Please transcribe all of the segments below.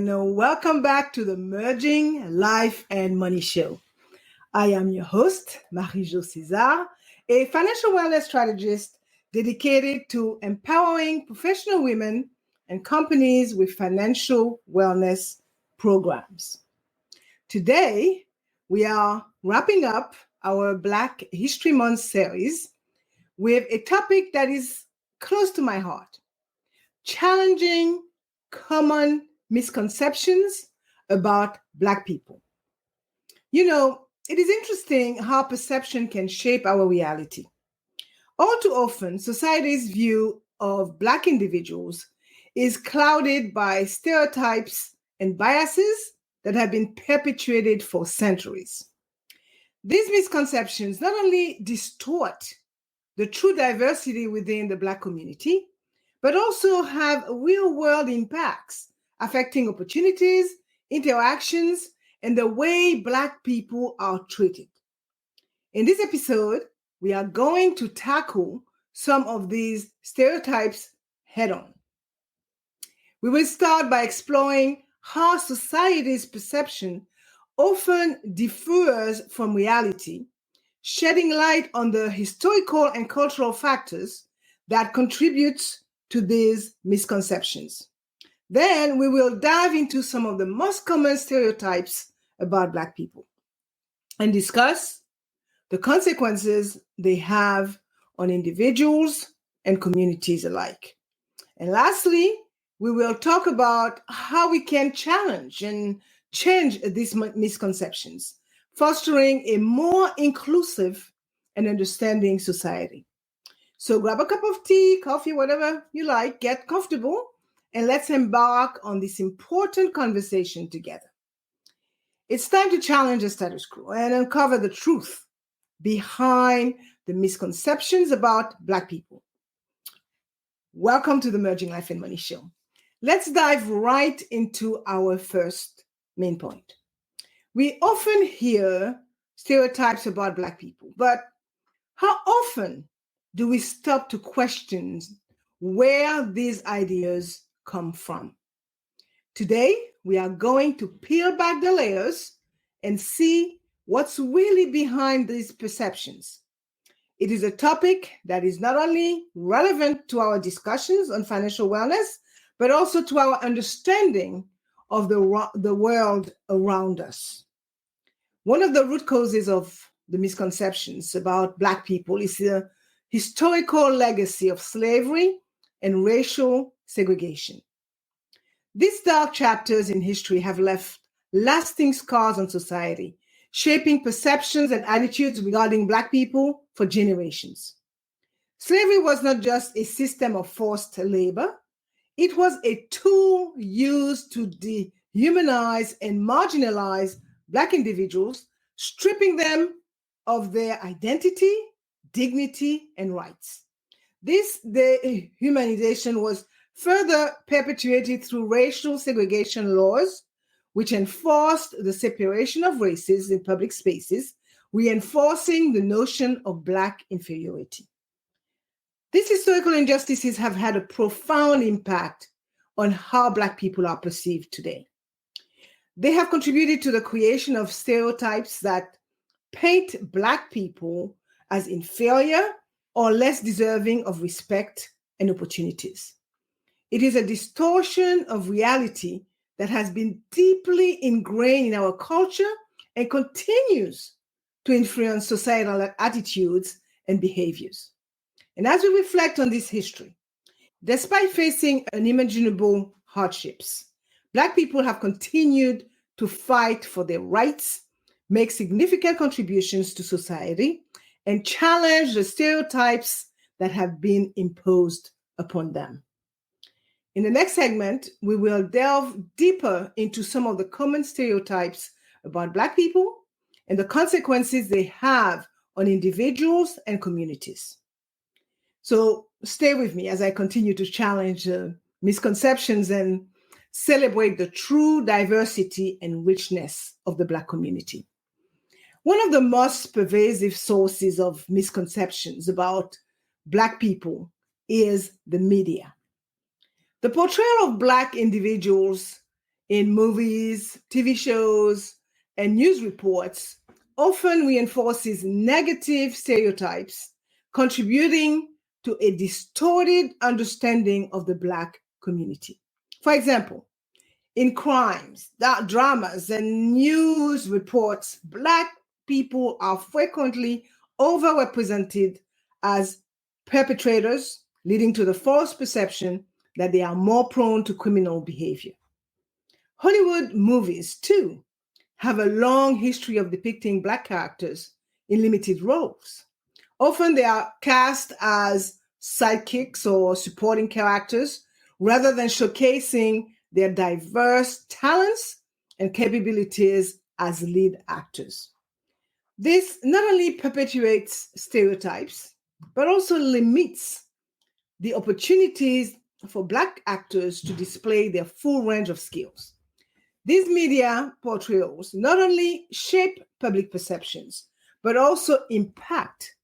and welcome back to the Merging Life and Money Show. I am your host, Marie-Jo César, a financial wellness strategist dedicated to empowering professional women and companies with financial wellness programs. Today, we are wrapping up our Black History Month series with a topic that is close to my heart: challenging common misconceptions about Black people. You know, it is interesting how perception can shape our reality. All too often, society's view of Black individuals is clouded by stereotypes and biases that have been perpetuated for centuries. These misconceptions not only distort the true diversity within the Black community, but also have real-world impacts affecting opportunities, interactions, and the way Black people are treated. In this episode, we are going to tackle some of these stereotypes head-on. We will start by exploring how society's perception often differs from reality, shedding light on the historical and cultural factors that contribute to these misconceptions. Then we will dive into some of the most common stereotypes about Black people and discuss the consequences they have on individuals and communities alike. And lastly, we will talk about how we can challenge and change these misconceptions, fostering a more inclusive and understanding society. So grab a cup of tea, coffee, whatever you like, get comfortable, and let's embark on this important conversation together. It's time to challenge the status quo and uncover the truth behind the misconceptions about Black people. Welcome to the Merging Life and Money Show. Let's dive right into our first main point. We often hear stereotypes about Black people, but how often do we stop to question where these ideas come from? Today, we are going to peel back the layers and see what's really behind these perceptions. It is a topic that is not only relevant to our discussions on financial wellness, but also to our understanding of the world around us. One of the root causes of the misconceptions about Black people is the historical legacy of slavery and racial segregation. These dark chapters in history have left lasting scars on society, shaping perceptions and attitudes regarding Black people for generations. Slavery was not just a system of forced labor, it was a tool used to dehumanize and marginalize Black individuals, stripping them of their identity, dignity, and rights. This dehumanization was further perpetuated through racial segregation laws, which enforced the separation of races in public spaces, reinforcing the notion of Black inferiority. These historical injustices have had a profound impact on how Black people are perceived today. They have contributed to the creation of stereotypes that paint Black people as inferior or less deserving of respect and opportunities. It is a distortion of reality that has been deeply ingrained in our culture and continues to influence societal attitudes and behaviors. And as we reflect on this history, despite facing unimaginable hardships, Black people have continued to fight for their rights, make significant contributions to society, and challenge the stereotypes that have been imposed upon them. In the next segment, we will delve deeper into some of the common stereotypes about Black people and the consequences they have on individuals and communities. So stay with me as I continue to challenge misconceptions and celebrate the true diversity and richness of the Black community. One of the most pervasive sources of misconceptions about Black people is the media. The portrayal of Black individuals in movies, TV shows, and news reports often reinforces negative stereotypes, contributing to a distorted understanding of the Black community. For example, in crimes, dramas, and news reports, Black people are frequently overrepresented as perpetrators, leading to the false perception that they are more prone to criminal behavior. Hollywood movies, too, have a long history of depicting Black characters in limited roles. Often they are cast as sidekicks or supporting characters rather than showcasing their diverse talents and capabilities as lead actors. This not only perpetuates stereotypes, but also limits the opportunities for Black actors to display their full range of skills. These media portrayals not only shape public perceptions, but also impact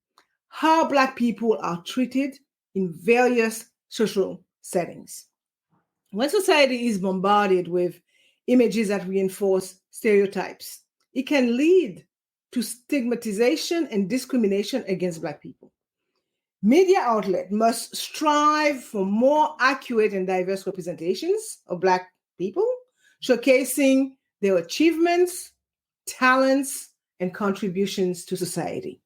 how Black people are treated in various social settings. When society is bombarded with images that reinforce stereotypes, it can lead to stigmatization and discrimination against Black people. Media outlets must strive for more accurate and diverse representations of Black people, showcasing their achievements, talents, and contributions to society.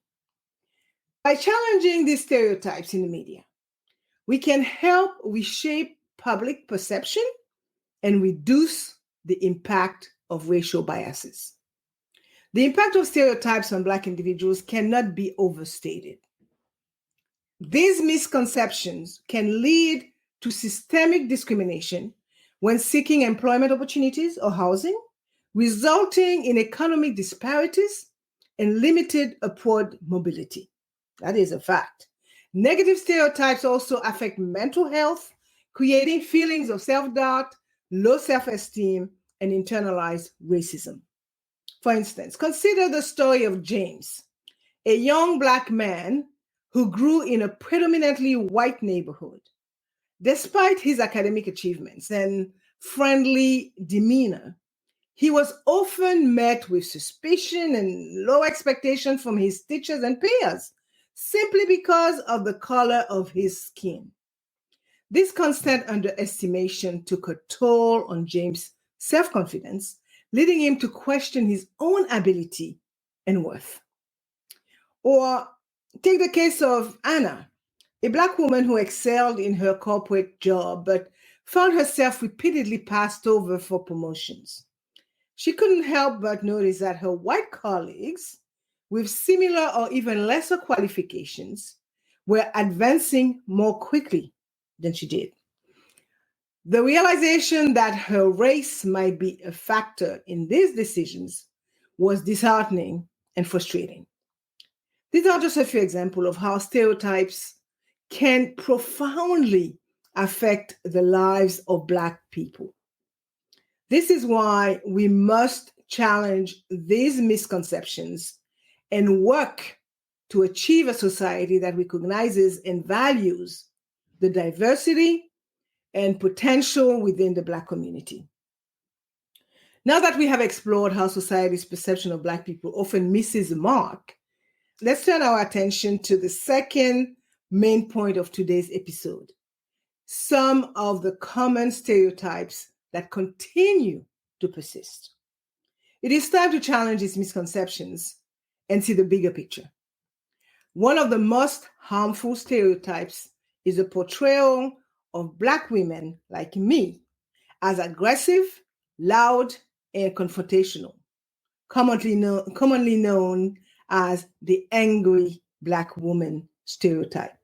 By challenging these stereotypes in the media, we can help reshape public perception and reduce the impact of racial biases. The impact of stereotypes on Black individuals cannot be overstated. These misconceptions can lead to systemic discrimination when seeking employment opportunities or housing, resulting in economic disparities and limited upward mobility. That is a fact. Negative stereotypes also affect mental health, creating feelings of self-doubt, low self-esteem, and internalized racism. For instance, consider the story of James, a young Black man who grew in a predominantly white neighborhood. Despite his academic achievements and friendly demeanor, he was often met with suspicion and low expectation from his teachers and peers, simply because of the color of his skin. This constant underestimation took a toll on James' self-confidence, leading him to question his own ability and worth. Or take the case of Anna, a Black woman who excelled in her corporate job but found herself repeatedly passed over for promotions. She couldn't help but notice that her white colleagues with similar or even lesser qualifications were advancing more quickly than she did. The realization that her race might be a factor in these decisions was disheartening and frustrating. These are just a few examples of how stereotypes can profoundly affect the lives of Black people. This is why we must challenge these misconceptions and work to achieve a society that recognizes and values the diversity and potential within the Black community. Now that we have explored how society's perception of Black people often misses the mark, let's turn our attention to the second main point of today's episode: some of the common stereotypes that continue to persist. It is time to challenge these misconceptions and see the bigger picture. One of the most harmful stereotypes is the portrayal of Black women like me as aggressive, loud, and confrontational, commonly known as the angry Black woman stereotype.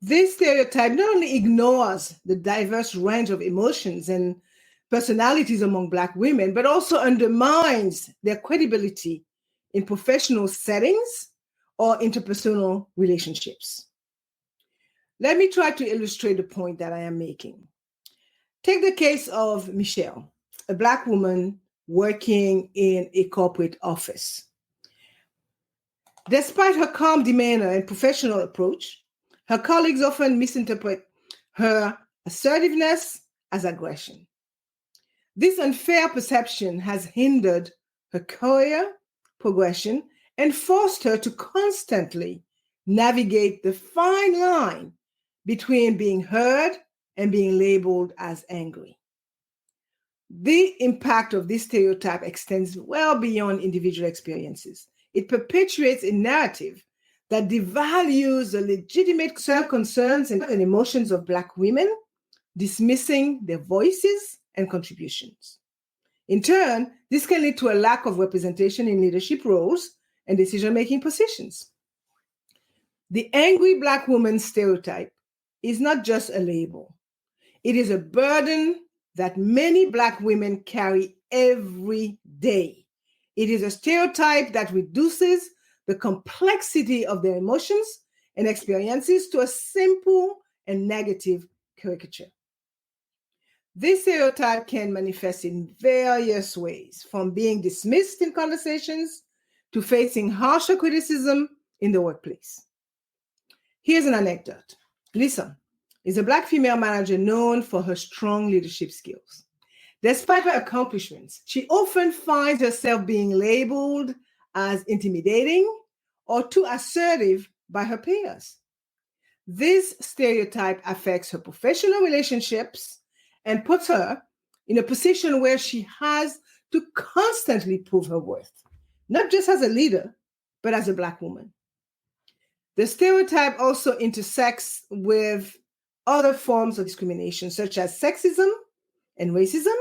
This stereotype not only ignores the diverse range of emotions and personalities among Black women, but also undermines their credibility in professional settings or interpersonal relationships. Let me try to illustrate the point that I am making. Take the case of Michelle, a Black woman working in a corporate office. Despite her calm demeanor and professional approach, her colleagues often misinterpret her assertiveness as aggression. This unfair perception has hindered her career progression and forced her to constantly navigate the fine line between being heard and being labeled as angry. The impact of this stereotype extends well beyond individual experiences. It perpetuates a narrative that devalues the legitimate concerns and emotions of Black women, dismissing their voices and contributions. In turn, this can lead to a lack of representation in leadership roles and decision-making positions. The angry Black woman stereotype is not just a label. It is a burden that many Black women carry every day. It is a stereotype that reduces the complexity of their emotions and experiences to a simple and negative caricature. This stereotype can manifest in various ways, from being dismissed in conversations to facing harsher criticism in the workplace. Here's an anecdote. Lisa is a Black female manager known for her strong leadership skills. Despite her accomplishments, she often finds herself being labeled as intimidating or too assertive by her peers. This stereotype affects her professional relationships and puts her in a position where she has to constantly prove her worth, not just as a leader, but as a Black woman. The stereotype also intersects with other forms of discrimination, such as sexism and racism,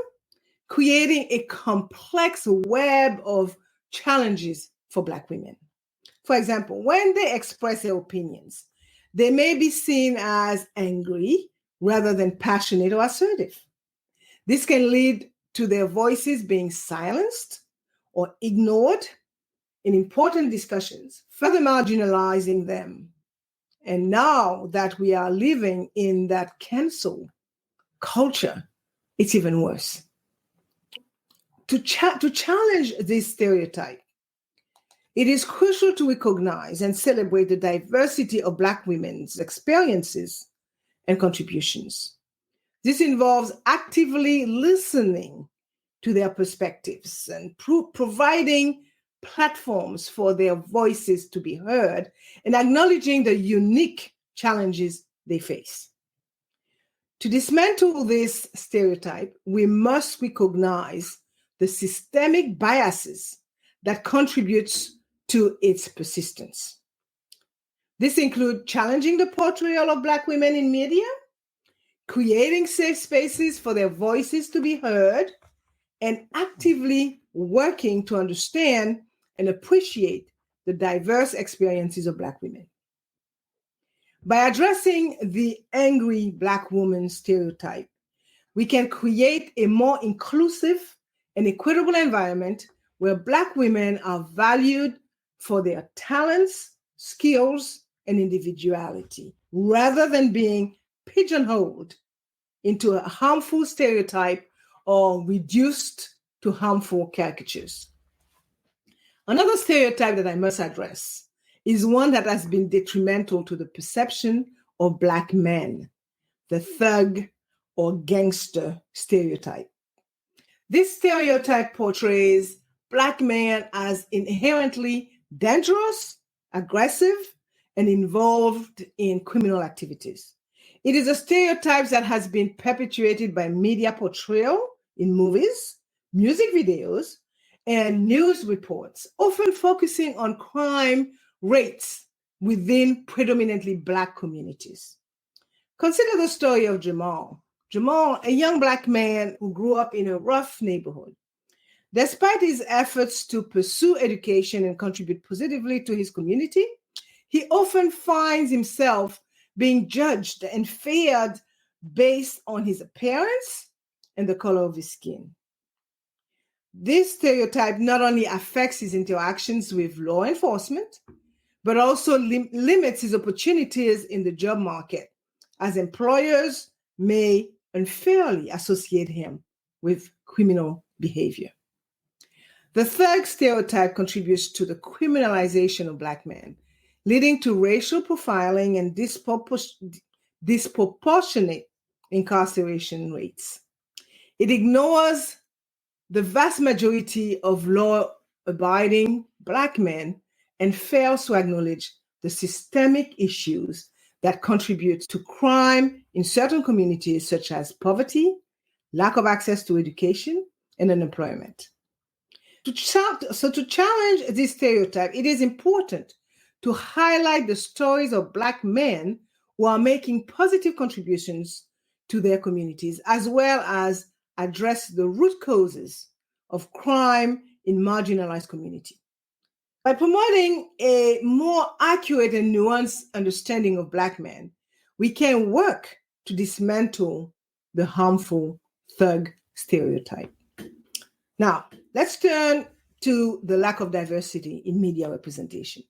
creating a complex web of challenges for Black women. For example, when they express their opinions, they may be seen as angry rather than passionate or assertive. This can lead to their voices being silenced or ignored in important discussions, further marginalizing them. And now that we are living in that cancel culture, it's even worse. To challenge this stereotype, it is crucial to recognize and celebrate the diversity of Black women's experiences and contributions. This involves actively listening to their perspectives and providing platforms for their voices to be heard and acknowledging the unique challenges they face. To dismantle this stereotype, we must recognize the systemic biases that contributes to its persistence. This includes challenging the portrayal of Black women in media, creating safe spaces for their voices to be heard, and actively working to understand and appreciate the diverse experiences of Black women. By addressing the angry Black woman stereotype, we can create a more inclusive and equitable environment where Black women are valued for their talents, skills, and individuality, rather than being pigeonholed into a harmful stereotype or reduced to harmful caricatures. Another stereotype that I must address is one that has been detrimental to the perception of Black men, the thug or gangster stereotype. This stereotype portrays Black men as inherently dangerous, aggressive, and involved in criminal activities. It is a stereotype that has been perpetuated by media portrayal in movies, music videos, and news reports, often focusing on crime rates within predominantly Black communities. Consider the story of Jamal. Jamal, a young Black man who grew up in a rough neighborhood. Despite his efforts to pursue education and contribute positively to his community, he often finds himself being judged and feared based on his appearance and the color of his skin. This stereotype not only affects his interactions with law enforcement, but also limits his opportunities in the job market, as employers may unfairly associate him with criminal behavior. The third stereotype contributes to the criminalization of Black men, leading to racial profiling and disproportionate incarceration rates. It ignores the vast majority of law-abiding Black men and fails to acknowledge the systemic issues that contribute to crime in certain communities, such as poverty, lack of access to education, and unemployment. To challenge this stereotype, it is important to highlight the stories of Black men who are making positive contributions to their communities, as well as address the root causes of crime in marginalized communities. By promoting a more accurate and nuanced understanding of Black men, we can work to dismantle the harmful thug stereotype. Now, let's turn to the lack of diversity in media representation.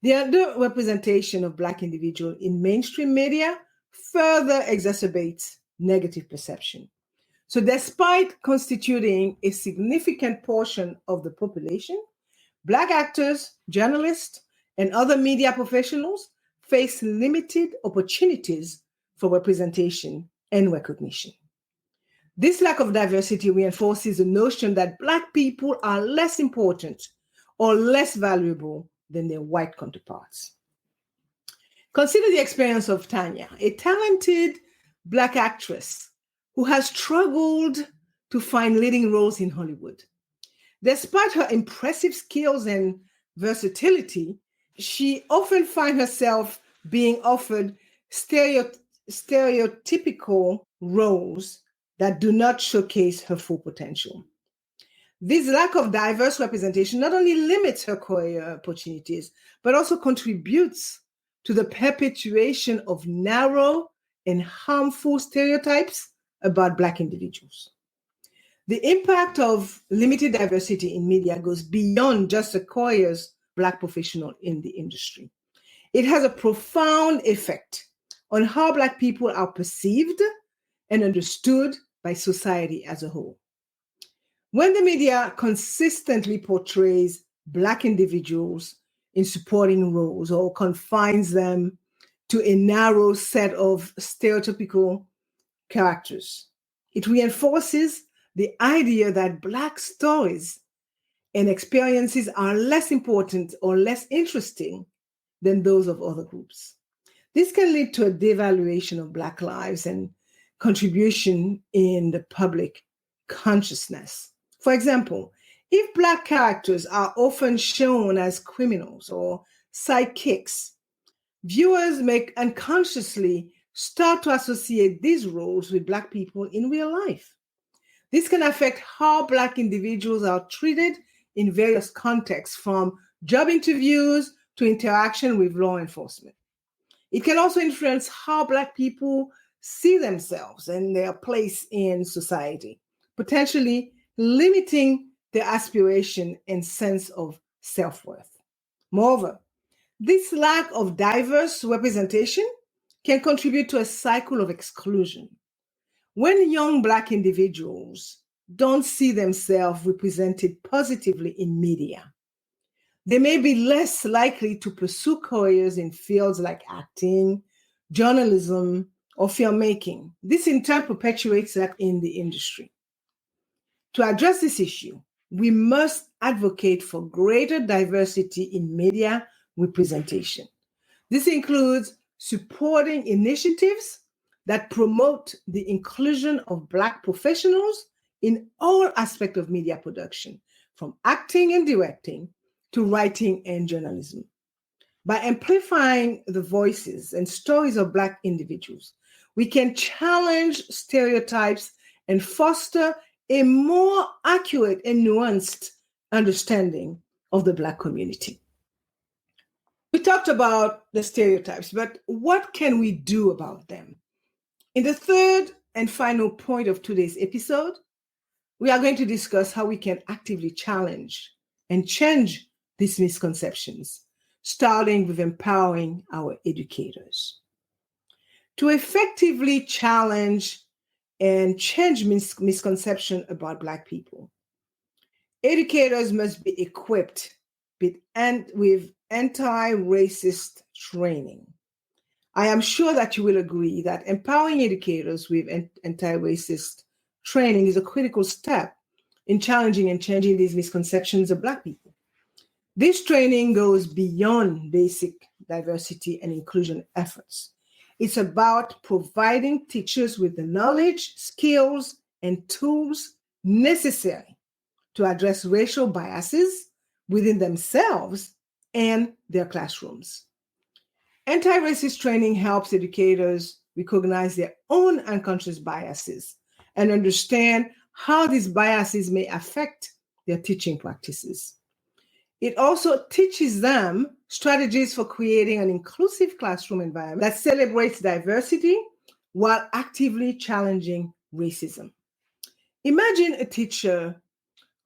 The underrepresentation of Black individuals in mainstream media further exacerbates negative perception. So, despite constituting a significant portion of the population, Black actors, journalists, and other media professionals face limited opportunities for representation and recognition. This lack of diversity reinforces the notion that Black people are less important or less valuable than their white counterparts. Consider the experience of Tanya, a talented Black actress who has struggled to find leading roles in Hollywood. Despite her impressive skills and versatility, she often finds herself being offered stereotypical roles that do not showcase her full potential. This lack of diverse representation not only limits her career opportunities, but also contributes to the perpetuation of narrow and harmful stereotypes about Black individuals. The impact of limited diversity in media goes beyond just a career's Black professional in the industry. It has a profound effect on how Black people are perceived and understood by society as a whole. When the media consistently portrays Black individuals in supporting roles or confines them to a narrow set of stereotypical characters, it reinforces the idea that Black stories and experiences are less important or less interesting than those of other groups. This can lead to a devaluation of Black lives and contribution in the public consciousness. For example, if Black characters are often shown as criminals or sidekicks, viewers may unconsciously start to associate these roles with Black people in real life. This can affect how Black individuals are treated in various contexts, from job interviews to interaction with law enforcement. It can also influence how Black people see themselves and their place in society, potentially limiting their aspiration and sense of self-worth. Moreover, this lack of diverse representation can contribute to a cycle of exclusion. When young Black individuals don't see themselves represented positively in media, they may be less likely to pursue careers in fields like acting, journalism, or filmmaking. This in turn perpetuates that in the industry. To address this issue, we must advocate for greater diversity in media representation. This includes supporting initiatives that promote the inclusion of Black professionals in all aspects of media production, from acting and directing to writing and journalism. By amplifying the voices and stories of Black individuals, we can challenge stereotypes and foster a more accurate and nuanced understanding of the Black community. We talked about the stereotypes, but what can we do about them? In the third and final point of today's episode, we are going to discuss how we can actively challenge and change these misconceptions, starting with empowering our educators. To effectively challenge and change misconception about Black people, educators must be equipped with anti-racist training. I am sure that you will agree that empowering educators with anti-racist training is a critical step in challenging and changing these misconceptions of Black people. This training goes beyond basic diversity and inclusion efforts. It's about providing teachers with the knowledge, skills, and tools necessary to address racial biases within themselves and their classrooms. Anti-racist training helps educators recognize their own unconscious biases and understand how these biases may affect their teaching practices. It also teaches them strategies for creating an inclusive classroom environment that celebrates diversity while actively challenging racism. Imagine a teacher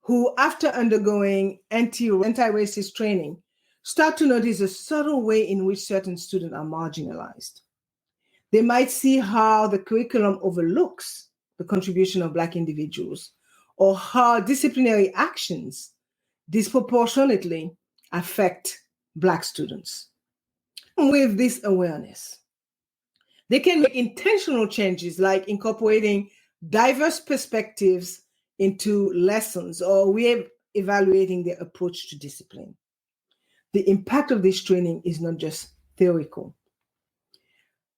who, after undergoing anti-racist training, start to notice a subtle way in which certain students are marginalized. They might see how the curriculum overlooks the contribution of Black individuals, or how disciplinary actions disproportionately affect Black students. With this awareness, they can make intentional changes like incorporating diverse perspectives into lessons or re-evaluating their approach to discipline. The impact of this training is not just theoretical.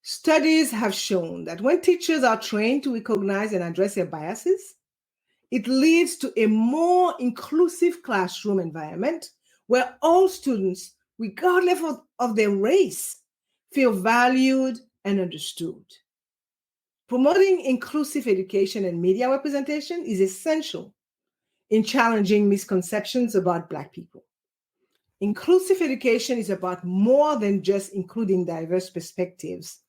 Studies have shown that when teachers are trained to recognize and address their biases, it leads to a more inclusive classroom environment where all students, regardless of their race, feel valued and understood. Promoting inclusive education and media representation is essential in challenging misconceptions about Black people. Inclusive education is about more than just including diverse perspectives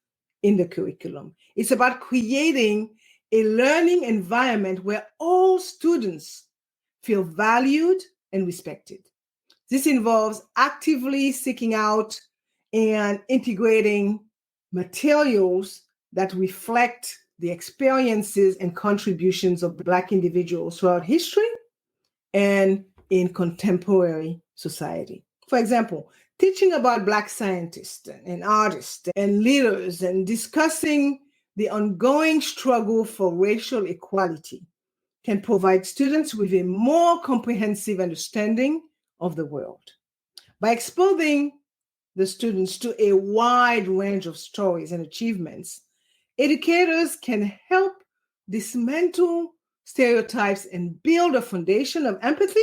in the curriculum. It's about creating a learning environment where all students feel valued and respected. This involves actively seeking out and integrating materials that reflect the experiences and contributions of Black individuals throughout history and in contemporary society. For example, teaching about Black scientists and artists and leaders and discussing the ongoing struggle for racial equality can provide students with a more comprehensive understanding of the world. By exposing the students to a wide range of stories and achievements, educators can help dismantle stereotypes and build a foundation of empathy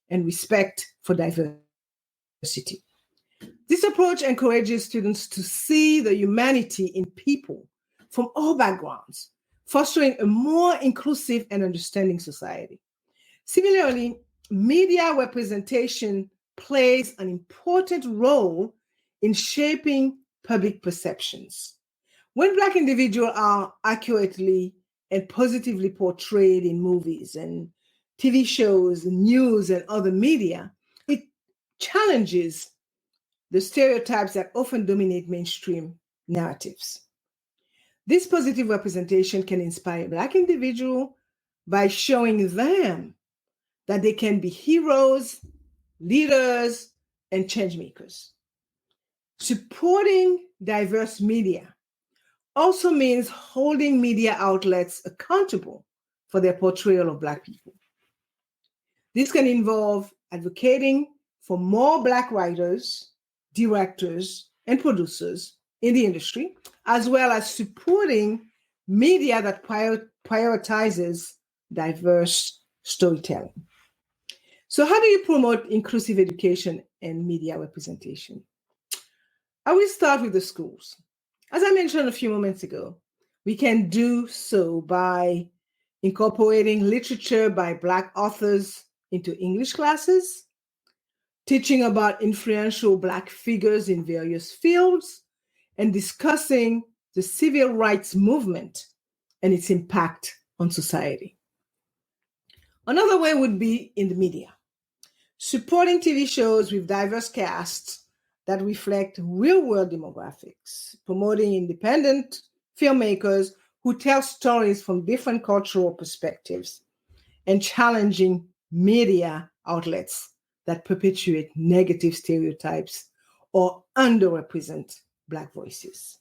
and respect for diversity. This approach encourages students to see the humanity in people from all backgrounds, fostering a more inclusive and understanding society. Similarly, media representation plays an important role in shaping public perceptions. When Black individuals are accurately and positively portrayed in movies and TV shows, news, and other media, it challenges the stereotypes that often dominate mainstream narratives. This positive representation can inspire Black individuals by showing them that they can be heroes, leaders, and changemakers. Supporting diverse media also means holding media outlets accountable for their portrayal of Black people. This can involve advocating for more Black writers, directors, and producers in the industry, as well as supporting media that prioritizes diverse storytelling. So, how do you promote inclusive education and media representation? I will start with the schools. As I mentioned a few moments ago, we can do so by incorporating literature by Black authors into English classes, teaching about influential Black figures in various fields, and discussing the civil rights movement and its impact on society. Another way would be in the media, supporting TV shows with diverse casts that reflect real-world demographics, promoting independent filmmakers who tell stories from different cultural perspectives, and challenging media outlets that perpetuate negative stereotypes or underrepresent Black voices.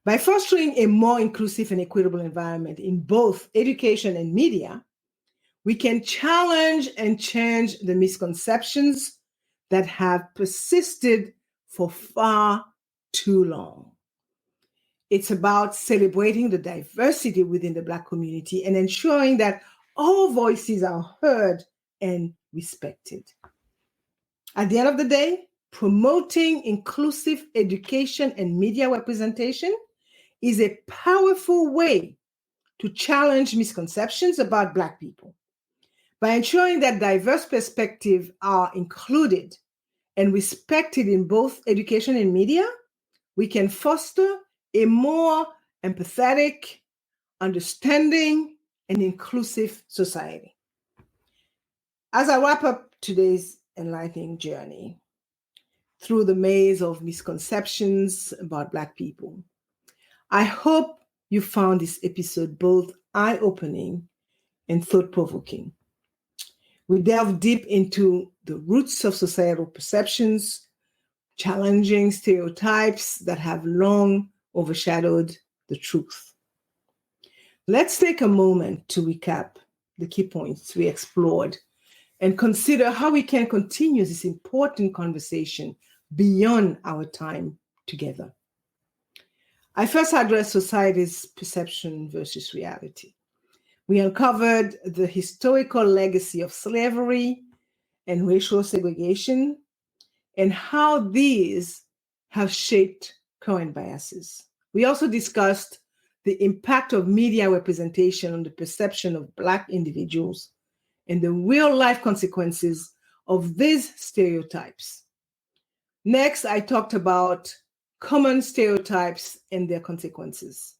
By fostering a more inclusive and equitable environment in both education and media, we can challenge and change the misconceptions that have persisted for far too long. It's about celebrating the diversity within the Black community and ensuring that all voices are heard and respected. At the end of the day, promoting inclusive education and media representation is a powerful way to challenge misconceptions about Black people. By ensuring that diverse perspectives are included and respected in both education and media, we can foster a more empathetic, understanding, and inclusive society. As I wrap up today's enlightening journey through the maze of misconceptions about Black people, I hope you found this episode both eye-opening and thought-provoking. We delve deep into the roots of societal perceptions, challenging stereotypes that have long overshadowed the truth. Let's take a moment to recap the key points we explored and consider how we can continue this important conversation beyond our time together. I first addressed society's perception versus reality. We uncovered the historical legacy of slavery and racial segregation and how these have shaped current biases. We also discussed the impact of media representation on the perception of Black individuals and the real-life consequences of these stereotypes. Next, I talked about common stereotypes and their consequences.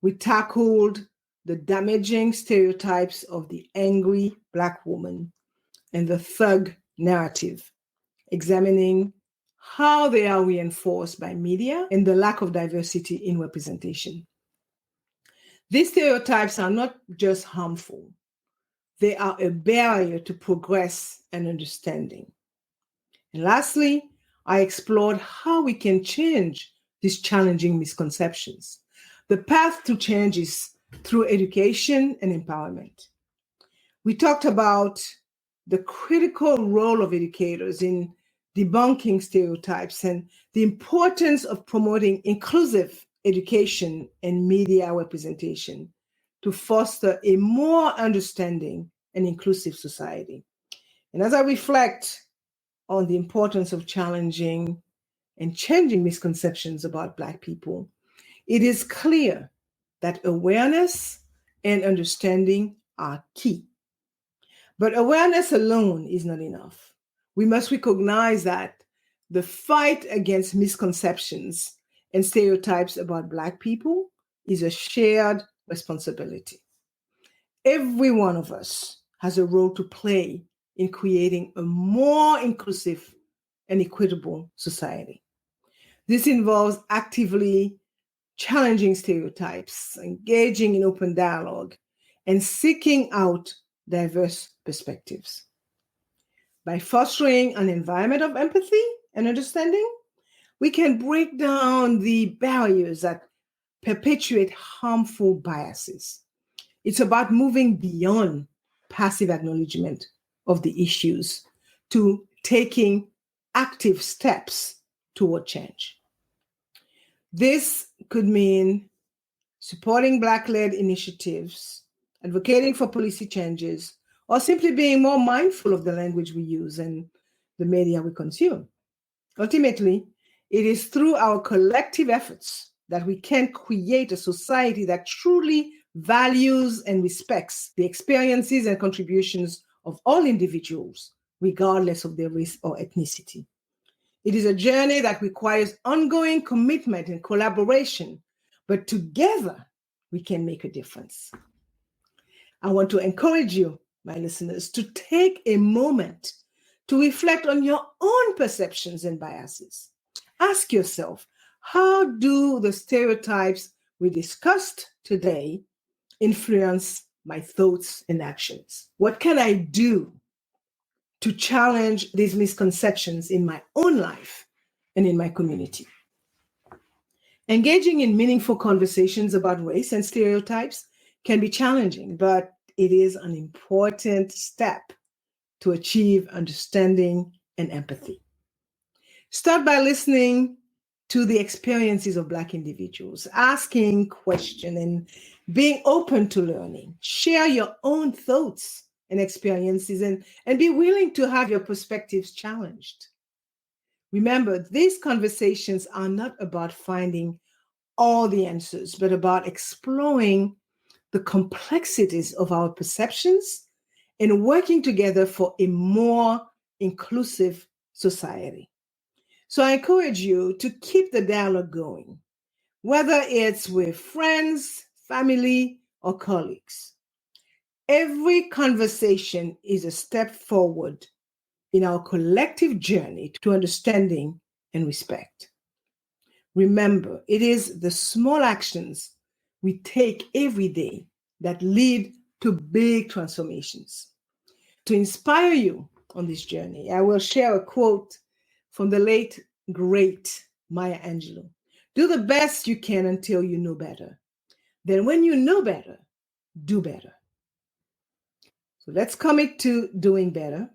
We tackled the damaging stereotypes of the angry Black woman and the thug narrative, examining how they are reinforced by media and the lack of diversity in representation. These stereotypes are not just harmful, they are a barrier to progress and understanding. And lastly, I explored how we can change these challenging misconceptions. The path to change is through education and empowerment. We talked about the critical role of educators in debunking stereotypes and the importance of promoting inclusive education and media representation to foster a more understanding and inclusive society. And as I reflect on the importance of challenging and changing misconceptions about Black people, it is clear that awareness and understanding are key. But awareness alone is not enough. We must recognize that the fight against misconceptions and stereotypes about Black people is a shared responsibility. Every one of us has a role to play in creating a more inclusive and equitable society. This involves actively challenging stereotypes, engaging in open dialogue, and seeking out diverse perspectives. By fostering an environment of empathy and understanding, we can break down the barriers that perpetuate harmful biases. It's about moving beyond passive acknowledgement of the issues to taking active steps toward change. This could mean supporting Black-led initiatives, advocating for policy changes, or simply being more mindful of the language we use and the media we consume. Ultimately, it is through our collective efforts that we can create a society that truly values and respects the experiences and contributions of all individuals, regardless of their race or ethnicity. It is a journey that requires ongoing commitment and collaboration, but together we can make a difference. I want to encourage you, my listeners, to take a moment to reflect on your own perceptions and biases. Ask yourself, how do the stereotypes we discussed today influence my thoughts and actions? What can I do to challenge these misconceptions in my own life and in my community? Engaging in meaningful conversations about race and stereotypes can be challenging, but it is an important step to achieve understanding and empathy. Start by listening to the experiences of Black individuals, asking questions and being open to learning. Share your own thoughts and experiences and be willing to have your perspectives challenged. Remember, these conversations are not about finding all the answers, but about exploring the complexities of our perceptions and working together for a more inclusive society. So I encourage you to keep the dialogue going, whether it's with friends, family, or colleagues. Every conversation is a step forward in our collective journey to understanding and respect. Remember, it is the small actions we take every day that lead to big transformations. To inspire you on this journey, I will share a quote from the late, great Maya Angelou. Do the best you can until you know better. Then when you know better, do better. So let's commit to doing better,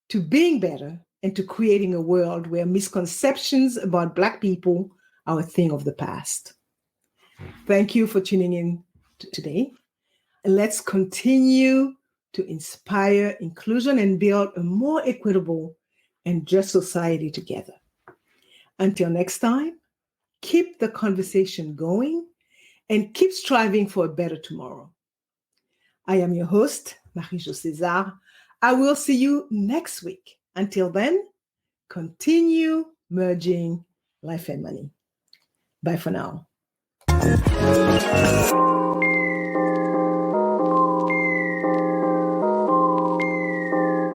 to being better, and to creating a world where misconceptions about Black people are a thing of the past. Thank you for tuning in today. Let's continue to inspire inclusion and build a more equitable and just society together. Until next time, keep the conversation going and keep striving for a better tomorrow. I am your host, Marie-Jo César. I will see you next week. Until then, continue merging life and money. Bye for now.